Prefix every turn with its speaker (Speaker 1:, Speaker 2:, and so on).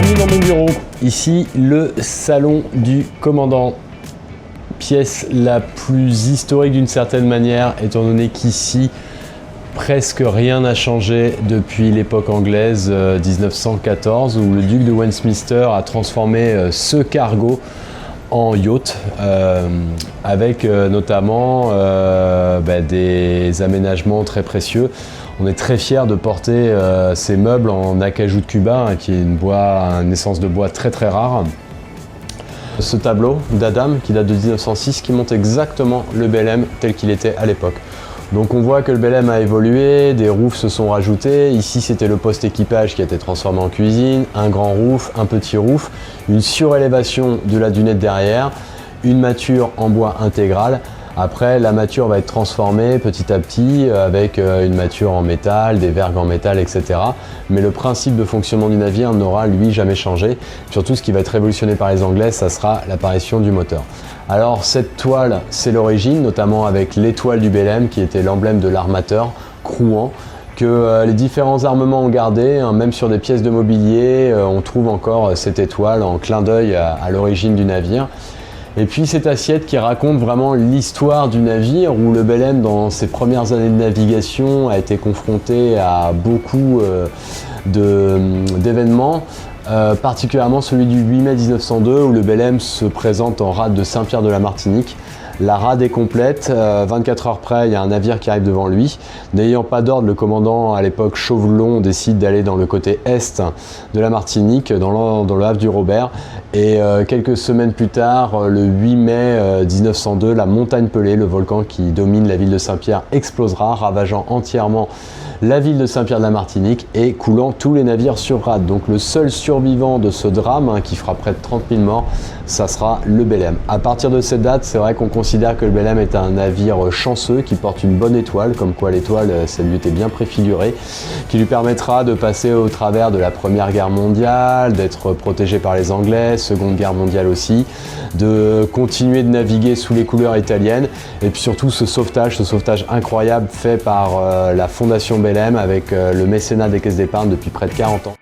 Speaker 1: Bienvenue dans mon bureau. Ici, le salon du commandant. Pièce la plus historique d'une certaine manière, étant donné qu'ici, presque rien n'a changé depuis l'époque anglaise 1914, où le duc de Westminster a transformé ce cargo en yacht, avec notamment des aménagements très précieux. On est très fiers de porter ces meubles en acajou de Cuba, qui est une essence de bois très très rare. Ce tableau d'Adam qui date de 1906 qui montre exactement le Belém tel qu'il était à l'époque. Donc on voit que le Belém a évolué, des roofs se sont rajoutés. Ici c'était le poste équipage qui a été transformé en cuisine, un grand roof, un petit roof, une surélévation de la dunette derrière, une mâture en bois intégrale. Après, la mâture va être transformée petit à petit avec une mâture en métal, des vergues en métal, etc. Mais le principe de fonctionnement du navire n'aura, lui, jamais changé. Surtout, ce qui va être révolutionné par les Anglais, ça sera l'apparition du moteur. Alors, cette toile, c'est l'origine, notamment avec l'étoile du Belém, qui était l'emblème de l'armateur, Crouan, que les différents armements ont gardé, hein, même sur des pièces de mobilier, on trouve encore cette étoile en clin d'œil à l'origine du navire. Et puis cette assiette qui raconte vraiment l'histoire du navire, où le Belém, dans ses premières années de navigation, a été confronté à beaucoup d'événements, particulièrement celui du 8 mai 1902, où le Belém se présente en rade de Saint-Pierre de la Martinique. La rade est complète, 24 heures près, il y a un navire qui arrive devant lui. N'ayant pas d'ordre, le commandant, à l'époque Chauvelon, décide d'aller dans le côté est de la Martinique, dans le havre du Robert. Et quelques semaines plus tard, le 8 mai 1902, la montagne Pelée, le volcan qui domine la ville de Saint-Pierre, explosera, ravageant entièrement la ville de Saint-Pierre de la Martinique et coulant tous les navires sur rade. Donc le seul survivant de ce drame, qui fera près de 30 000 morts, ça sera le Belém. À partir de cette date, c'est vrai qu'on considère que le Belém est un navire chanceux qui porte une bonne étoile, comme quoi l'étoile, ça lui était bien préfiguré, qui lui permettra de passer au travers de la Première Guerre mondiale, d'être protégé par les Anglais, Seconde Guerre mondiale aussi, de continuer de naviguer sous les couleurs italiennes, et puis surtout ce sauvetage incroyable fait par la Fondation Belém avec le mécénat des caisses d'épargne depuis près de 40 ans.